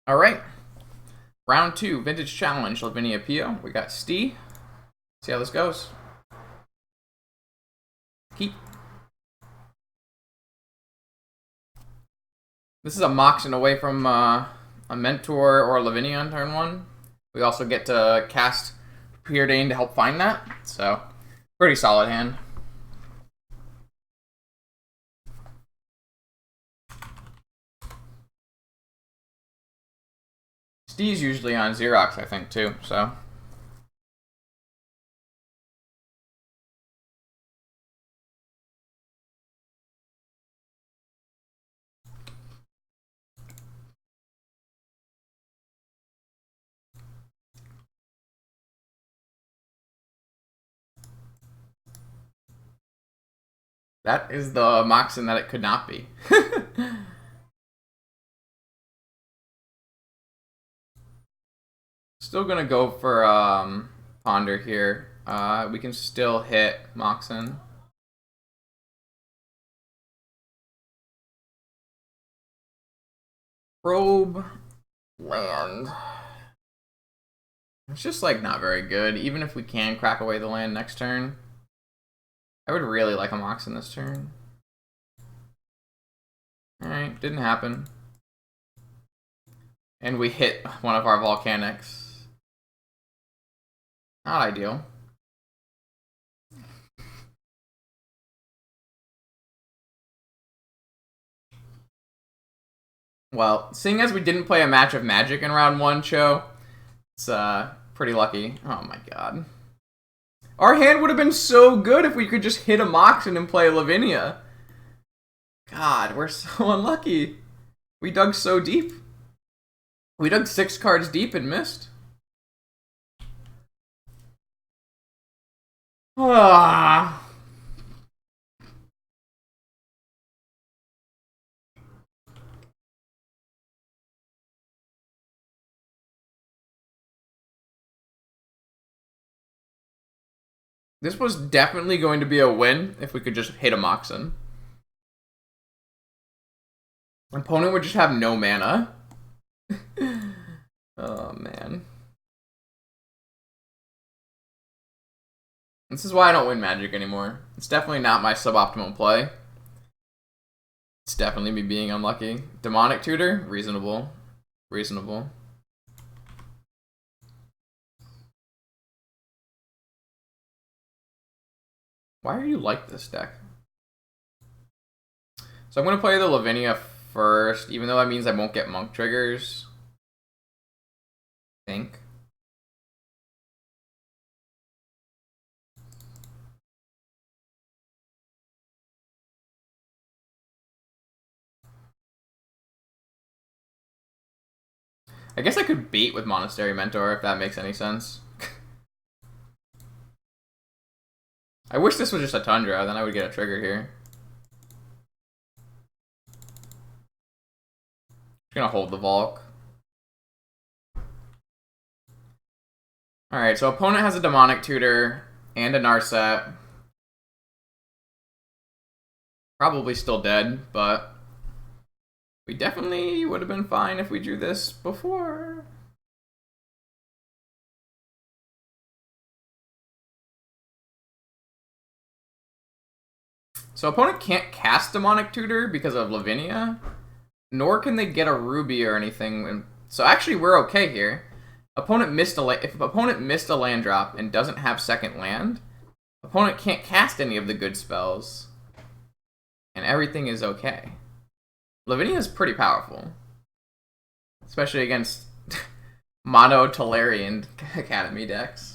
All right. Round 2, Vintage Challenge, Lavinia Pio. We got Stee. See how this goes. Keep. This is a Moxen away from a Mentor or a Lavinia on turn 1. We also get to cast Preordain to help find that. So, pretty solid hand. Stee's usually on Xerox, I think, too, so. That is the Moxen that it could not be. Still gonna go for Ponder here. We can still hit Moxen. Probe land. It's just like not very good. Even if we can crack away the land next turn, I would really like a Moxen this turn. Alright, didn't happen. And we hit one of our volcanics. Not ideal. Well, seeing as we didn't play a match of Magic in round 1, Cho, it's pretty lucky. Oh my god. Our hand would have been so good if we could just hit a Moxen and play Lavinia. God, we're so unlucky. We dug so deep. We dug 6 cards deep and missed. Ah. This was definitely going to be a win if we could just hit a Moxen. Opponent would just have no mana. Oh, man. This is why I don't win Magic anymore. It's definitely not my suboptimal play. It's definitely me being unlucky. Demonic Tutor? Reasonable. Reasonable. Why are you like this deck? So I'm going to play the Lavinia first, even though that means I won't get Monk triggers. I think. I guess I could bait with Monastery Mentor if that makes any sense. I wish this was just a Tundra, then I would get a trigger here. Just gonna hold the Volk. Alright, so opponent has a Demonic Tutor and a Narset. Probably still dead, but we definitely would have been fine if we drew this before. So opponent can't cast Demonic Tutor because of Lavinia, nor can they get a Ruby or anything. So actually we're okay here. Opponent missed if opponent missed a land drop and doesn't have second land, opponent can't cast any of the good spells. And everything is okay. Lavinia is pretty powerful. Especially against Mono Tolarian Academy decks.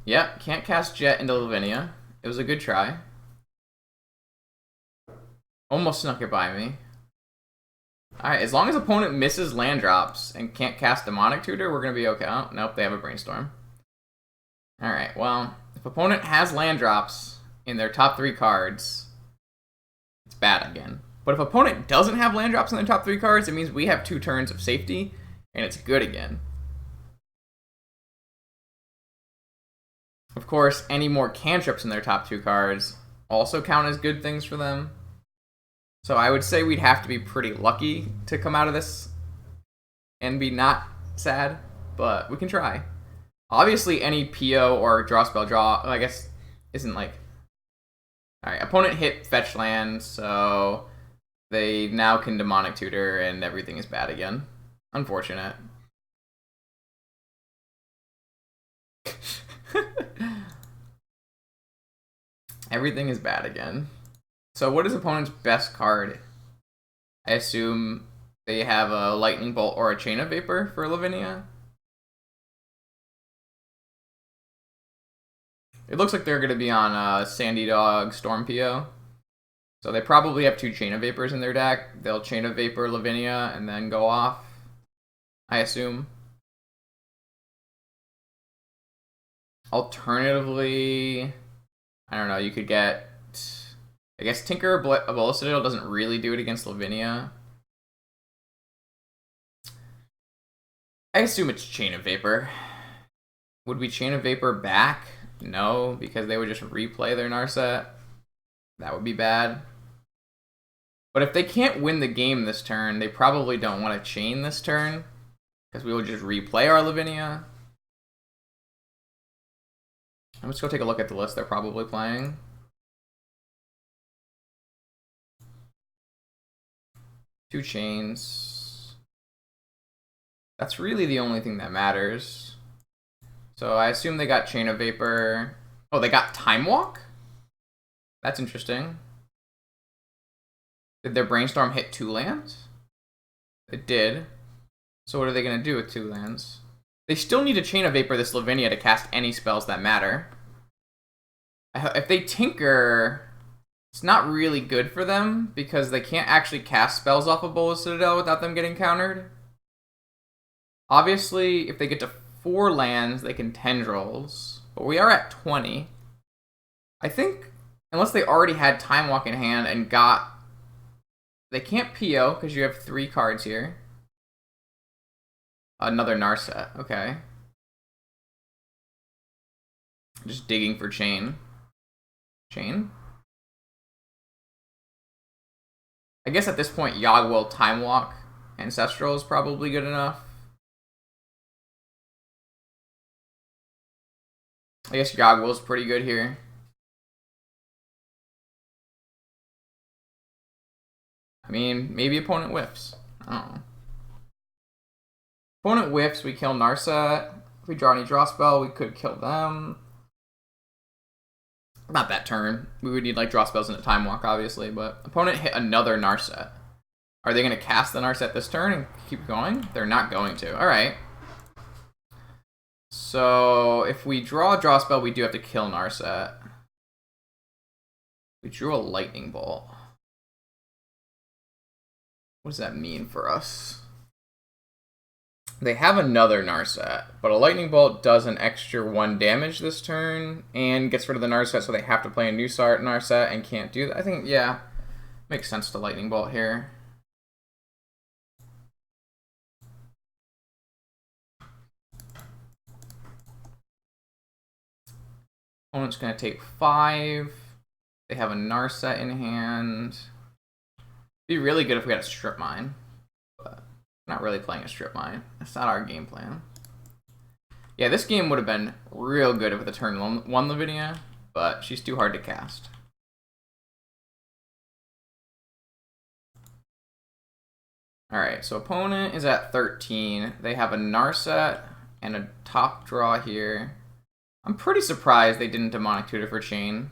Yep, can't cast Jet into Lavinia. It was a good try. Almost snuck it by me. Alright, as long as opponent misses land drops and can't cast Demonic Tutor, we're going to be okay. Oh, nope, they have a Brainstorm. Alright, well, if opponent has land drops in their top 3 cards, it's bad again. But if opponent doesn't have land drops in their top 3 cards, it means we have 2 turns of safety, and it's good again. Of course, any more cantrips in their top 2 cards also count as good things for them. So I would say we'd have to be pretty lucky to come out of this and be not sad, but we can try. Obviously, any PO or draw spell draw, I guess, isn't like... Alright, opponent hit fetch land, so they now can Demonic Tutor and everything is bad again. Unfortunate. Everything is bad again. So what is opponent's best card? I assume they have a Lightning Bolt or a Chain of Vapor for Lavinia. It looks like they're going to be on Sandy Dog Storm PO. So they probably have 2 Chain of Vapors in their deck. They'll Chain of Vapor Lavinia and then go off, I assume. Alternatively, I don't know, you could get... I guess Tinker Ebola Citadel doesn't really do it against Lavinia. I assume it's Chain of Vapor. Would we Chain of Vapor back? No, because they would just replay their Narset. That would be bad. But if they can't win the game this turn, they probably don't want to chain this turn, because we will just replay our Lavinia. I'm just going to take a look at the list they're probably playing. Two chains. That's really the only thing that matters. So I assume they got Chain of Vapor. Oh, they got Time Walk? That's interesting. Did their Brainstorm hit 2 lands? It did. So what are they going to do with 2 lands? They still need a Chain of Vapor this Lavinia to cast any spells that matter. If they Tinker, it's not really good for them because they can't actually cast spells off of Bola Citadel without them getting countered. Obviously, if they get to 4 lands, they can Tendrils. But we are at 20. I think, unless they already had Time Walk in hand and got... They can't PO because you have 3 cards here. Another Narset, okay. Just digging for Chain. Chain? I guess at this point, Yogg-Will Time Walk Ancestral is probably good enough. I guess Yogg-Will's pretty good here. I mean, maybe opponent whiffs. I don't know. Opponent whiffs, we kill Narset. If we draw any draw spell, we could kill them. Not that turn. We would need like draw spells into Time Walk, obviously, but opponent hit another Narset. Are they going to cast the Narset this turn and keep going? They're not going to. Alright. So, if we draw a draw spell, we do have to kill Narset. We drew a Lightning Bolt. What does that mean for us? They have another Narset, but a Lightning Bolt does an extra 1 damage this turn and gets rid of the Narset, so they have to play a new Narset and can't do that. I think, yeah, makes sense to Lightning Bolt here. Opponent's going to take 5. They have a Narset in hand. It'd be really good if we had a Strip Mine, but not really playing a Strip Mine. That's not our game plan. Yeah, this game would have been real good if the turn 1 Lavinia, but she's too hard to cast. Alright, so opponent is at 13. They have a Narset and a top draw here. I'm pretty surprised they didn't Demonic Tutor for Chain.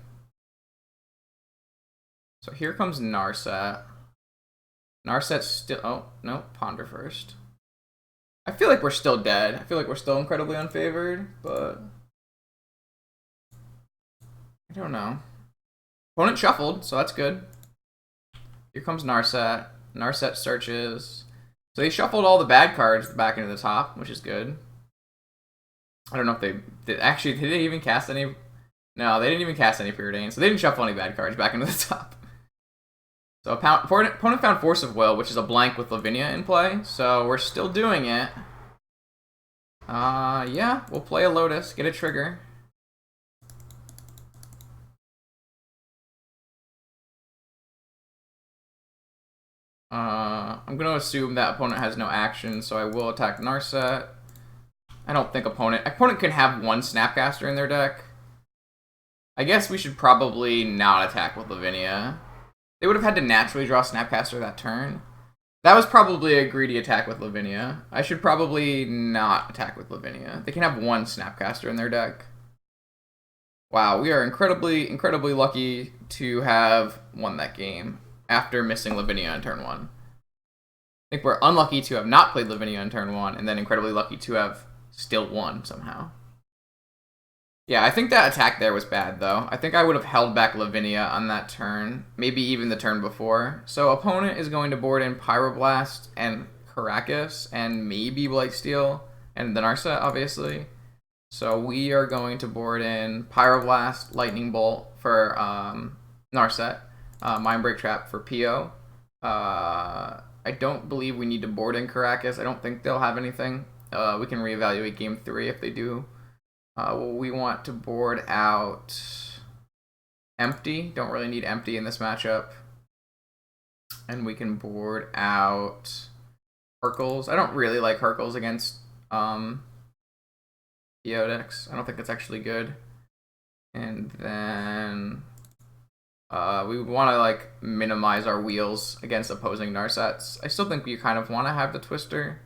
So here comes Narset. Narset's still... Oh, no. Ponder first. I feel like we're still dead. I feel like we're still incredibly unfavored, but... I don't know. Opponent shuffled, so that's good. Here comes Narset. Narset searches. So they shuffled all the bad cards back into the top, which is good. I don't know if they... Actually, did they even cast any... No, they didn't even cast any Preordained, so they didn't shuffle any bad cards back into the top. So opponent found Force of Will, which is a blank with Lavinia in play, so we're still doing it. Yeah, we'll play a Lotus, get a trigger. I'm going to assume that opponent has no action, so I will attack Narset. I don't think opponent can have one Snapcaster in their deck. I guess we should probably not attack with Lavinia. They would have had to naturally draw Snapcaster that turn. That was probably a greedy attack with Lavinia. I should probably not attack with Lavinia. They can have one Snapcaster in their deck. Wow, we are incredibly, incredibly lucky to have won that game after missing Lavinia on turn 1. I think we're unlucky to have not played Lavinia on turn 1, and then incredibly lucky to have still won somehow. Yeah, I think that attack there was bad, though. I think I would have held back Lavinia on that turn, maybe even the turn before. So opponent is going to board in Pyroblast and Karakas, and maybe Blightsteel, and the Narset, obviously. So we are going to board in Pyroblast, Lightning Bolt for Narset, Mindbreak Trap for PO. I don't believe we need to board in Karakas. I don't think they'll have anything. We can reevaluate game 3 if they do. We want to board out Empty. Don't really need Empty in this matchup. And we can board out Hercules. I don't really like Hercules against PO decks. I don't think it's actually good. And then we want to like minimize our wheels against opposing Narsets. I still think you kind of want to have the Twister.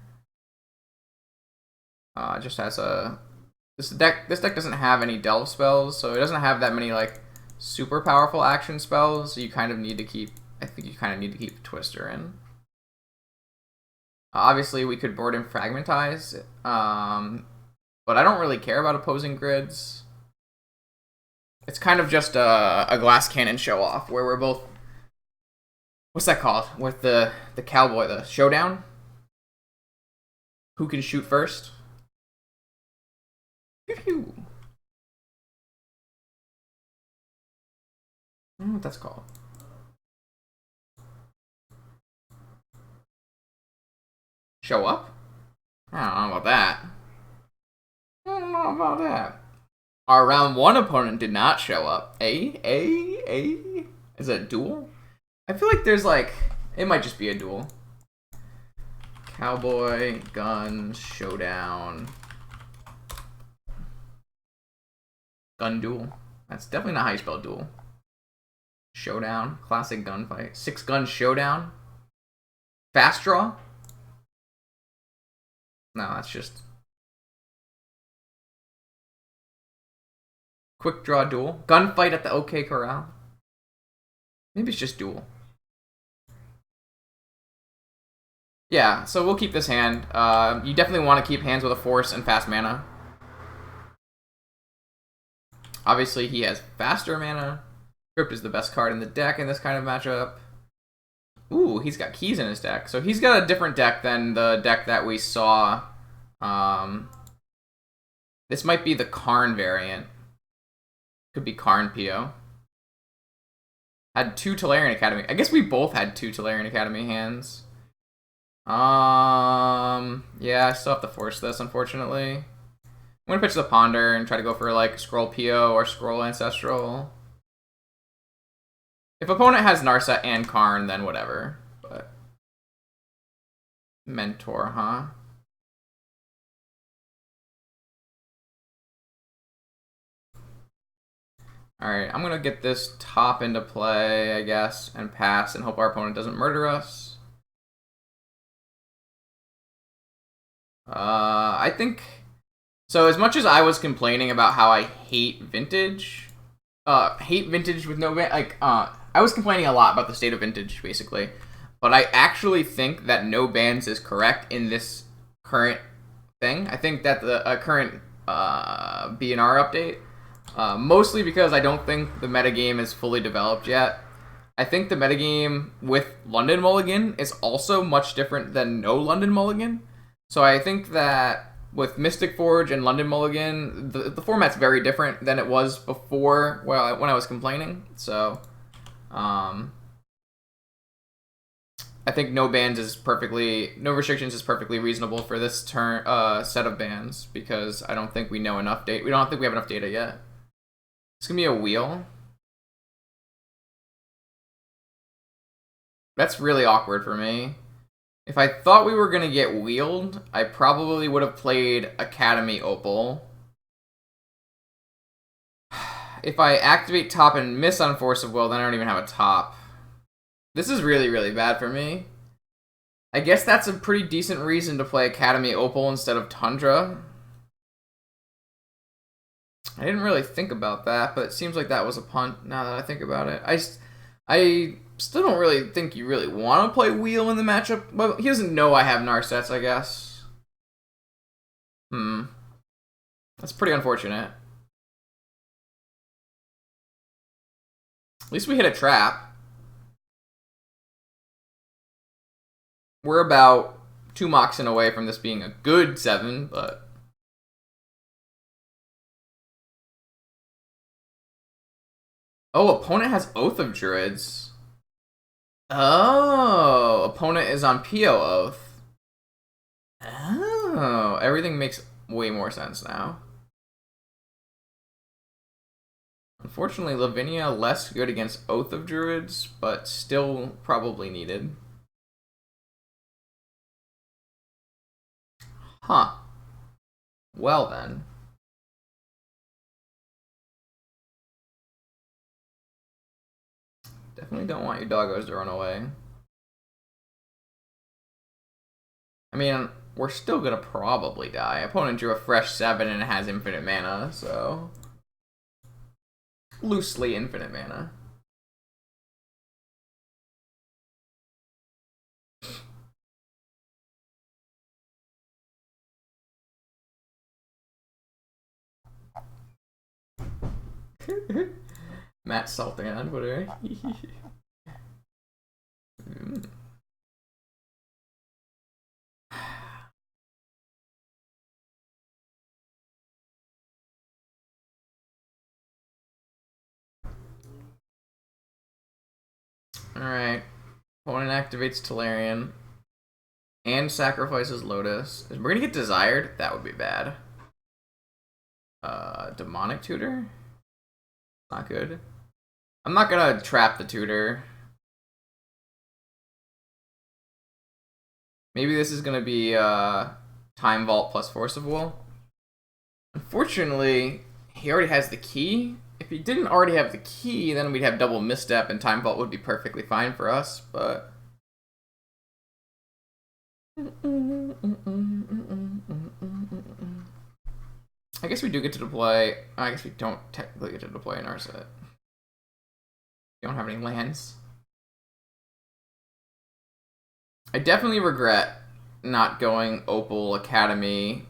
Just as a this deck doesn't have any delve spells, so it doesn't have that many like super powerful action spells. So you kind of need to keep. I think you kind of need to keep Twister in. Obviously, we could board in Fragmentize, but I don't really care about opposing grids. It's kind of just a glass cannon show off where we're both. What's that called? With the cowboy, the showdown. Who can shoot first? I don't know what that's called. Show up? I don't know about that. I don't know about that. Our round 1 opponent did not show up. Is it a duel? I feel like there's like... It might just be a duel. Cowboy, gun, showdown... Gun duel. That's definitely not how you spell duel. Showdown. Classic gunfight. 6-gun showdown. Fast draw? No, that's just... Quick draw duel. Gunfight at the OK Corral. Maybe it's just duel. Yeah, so we'll keep this hand. You definitely want to keep hands with a force and fast mana. Obviously, he has faster mana. Crypt is the best card in the deck in this kind of matchup. Ooh, he's got keys in his deck. So he's got a different deck than the deck that we saw. This might be the Karn variant. Could be Karn PO. Had 2 Tolarian Academy. I guess we both had 2 Tolarian Academy hands. Yeah, I still have to force this, unfortunately. I'm gonna pitch the Ponder and try to go for like Scroll PO or Scroll Ancestral. If opponent has Narset and Karn, then whatever. But Mentor, huh? Alright, I'm gonna get this top into play, I guess, and pass and hope our opponent doesn't murder us. I think... So as much as I was complaining about how I hate Vintage with no ban, like, I was complaining a lot about the state of Vintage, basically. But I actually think that no bans is correct in this current thing. I think that the current BNR update, mostly because I don't think the metagame is fully developed yet. I think the metagame with London Mulligan is also much different than no London Mulligan. So I think that with Mystic Forge and London Mulligan, the format's very different than it was before when I was complaining. So, I think no restrictions is perfectly reasonable for this set of bans because I don't think we know enough data. We don't think we have enough data yet. It's gonna be a wheel. That's really awkward for me. If I thought we were going to get wheeled, I probably would have played Academy Opal. If I activate top and miss on Force of Will, then I don't even have a top. This is really, really bad for me. I guess that's a pretty decent reason to play Academy Opal instead of Tundra. I didn't really think about that, but it seems like that was a punt now that I think about it. I still don't really think you really want to play Wheel in the matchup. Well, he doesn't know I have Narsets, I guess. That's pretty unfortunate. At least we hit a trap. We're about 2 Moxen away from this being a good 7, but... Oh, opponent has Oath of Druids. Oh, opponent is on PO Oath. Oh, everything makes way more sense now. Unfortunately, Lavinia less good against Oath of Druids, but still probably needed. Huh. Well then. Definitely don't want your doggos to run away. I mean, we're still gonna probably die. Opponent drew a fresh 7 and it has infinite mana, so... Loosely infinite mana. Matt salting on Twitter. Alright. Opponent activates Tolarian. And sacrifices Lotus. We're gonna get Desired? That would be bad. Demonic Tutor? Not good. I'm not gonna trap the Tutor. Maybe this is gonna be Time Vault plus Force of Will. Unfortunately, he already has the key. If he didn't already have the key, then we'd have double misstep and Time Vault would be perfectly fine for us, but... I guess we do get to deploy... I guess we don't technically get to deploy an Narset. We don't have any lands. I definitely regret not going Opal, Academy,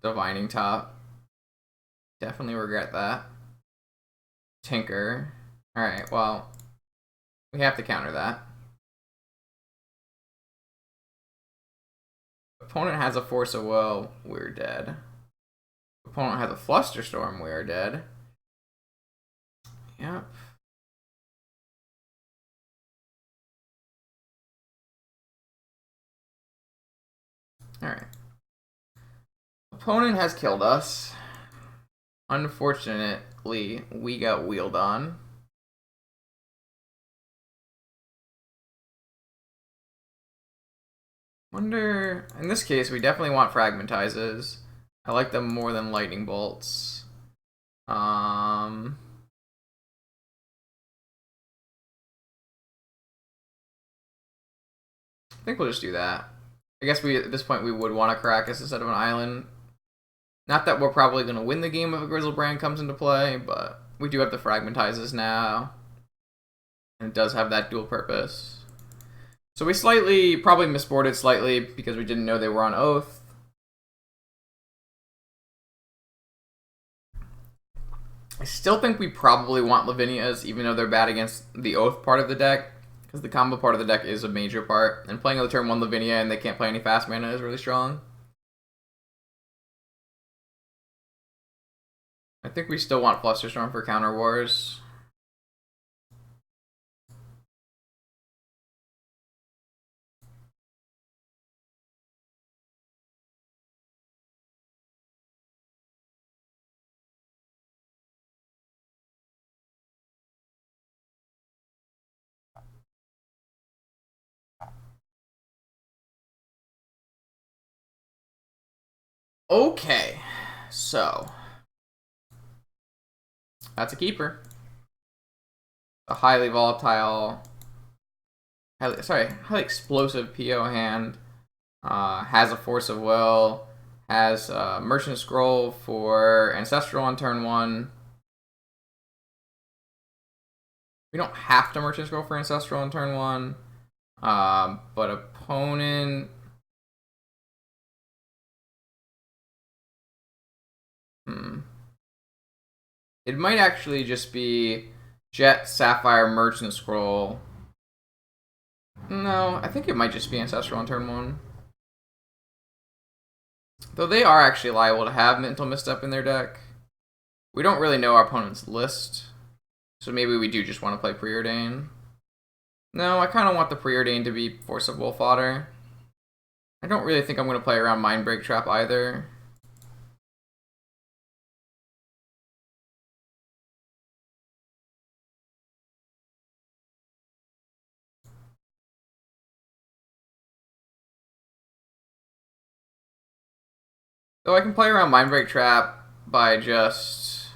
Divining Top. Definitely regret that. Tinker. Alright, well, we have to counter that. Opponent has a Force of Will, we're dead. Opponent has a Flusterstorm, we are dead. Yep. Alright. Opponent has killed us. Unfortunately, we got wheeled on. Wonder... In this case, we definitely want Fragmentizes. I like them more than Lightning Bolts. I think we'll just do that. I guess we at this point we would want to Caracas instead of an island. Not that we're probably going to win the game if a Grizzlebrand comes into play, but we do have the Fragmentizes now. And it does have that dual purpose. So we probably misboarded slightly because we didn't know they were on Oath. I still think we probably want Lavinias, even though they're bad against the Oath part of the deck. Because the combo part of the deck is a major part. And playing on the turn 1 Lavinia and they can't play any fast mana is really strong. I think we still want Flusterstorm for Counter Wars. Okay, so that's a keeper. A highly volatile, highly explosive PO hand. Has a Force of Will. Has Merchant Scroll for Ancestral on turn 1. We don't have to Merchant Scroll for Ancestral on turn 1. But opponent... It might actually just be Jet, Sapphire, Merchant Scroll. No, I think it might just be Ancestral on turn 1. Though they are actually liable to have Mental Misstep in their deck. We don't really know our opponent's list. So maybe we do just want to play Preordain. No, I kind of want the Preordain to be Force of Will fodder. I don't really think I'm going to play around Mindbreak Trap either. Though I can play around Mindbreak Trap by just...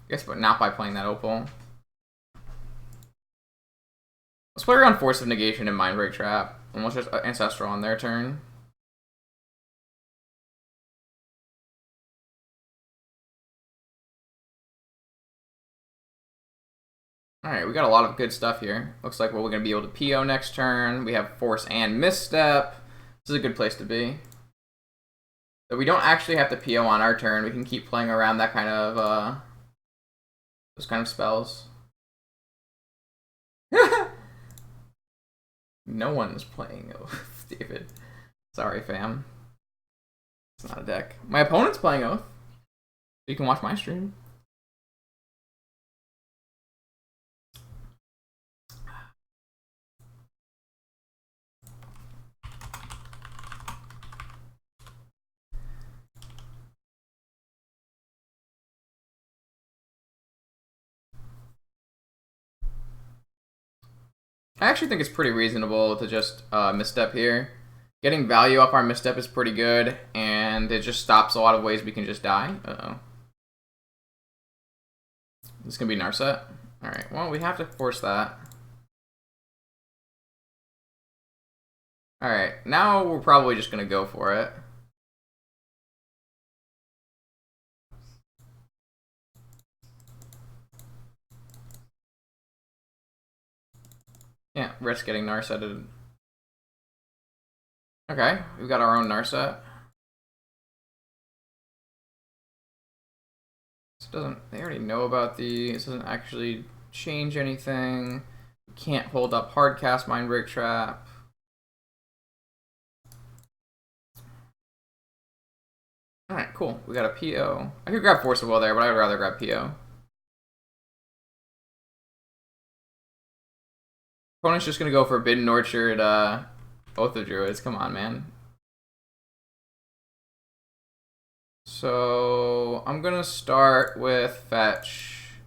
but not by playing that Opal. Let's play around Force of Negation and Mindbreak Trap. And let's just Ancestral on their turn. Alright, we got a lot of good stuff here. Looks like we're going to be able to PO next turn. We have Force and Misstep. This is a good place to be. So we don't actually have to PO on our turn. We can keep playing around that kind of, those kind of spells. No one's playing Oath, David. Sorry, fam. It's not a deck. My opponent's playing Oath. You can watch my stream. I actually think it's pretty reasonable to just misstep here. Getting value off our misstep is pretty good, and it just stops a lot of ways we can just die. Uh-oh. This is going to be Narset. Alright, well, we have to force that. Alright, now we're probably just going to go for it. Yeah, risk getting Narsetted. Okay, we've got our own Narset. This doesn't, they already know about these. This doesn't actually change anything. We can't hold up Hardcast Mindbreak Trap. Alright, cool. We got a PO. I could grab Force of Will there, but I would rather grab PO. Opponent's just gonna go for Bidden Orchard, Oath of Druids. Come on, man. So I'm gonna start with Fetch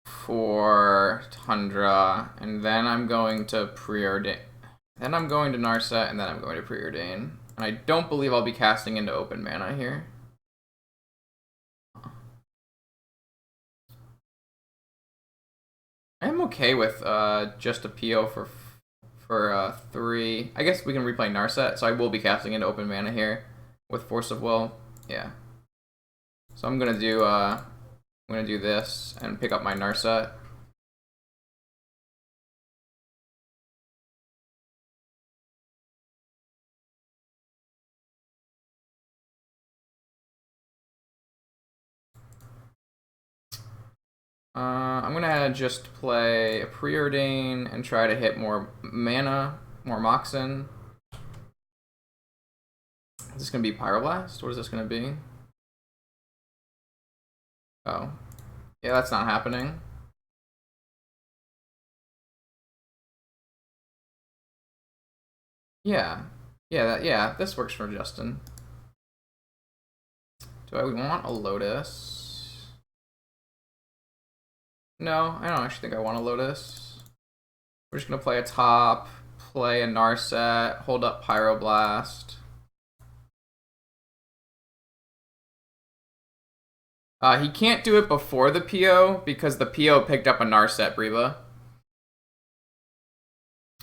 for Tundra, and then I'm going to Preordain. Then I'm going to Narset, and then I'm going to Preordain. And I don't believe I'll be casting into open mana here. I'm okay with just a PO for 3. I guess we can replay Narset, so I will be casting into open mana here with Force of Will. Yeah. So I'm gonna do this and pick up my Narset. I'm gonna just play a Preordain and try to hit more mana, more Moxen. Is this gonna be Pyroblast? What is this gonna be? Oh. Yeah, that's not happening. Yeah. Yeah, this works for Justin. Do I want a Lotus? No, I don't actually think I want a Lotus. We're just gonna play a top, play a Narset, hold up Pyroblast. He can't do it before the PO because the PO picked up a Narset, Breva.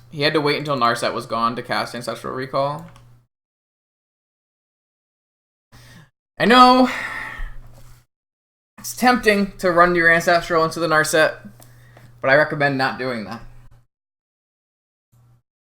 He had to wait until Narset was gone to cast Ancestral Recall. I know. It's tempting to run your Ancestral into the Narset, but I recommend not doing that.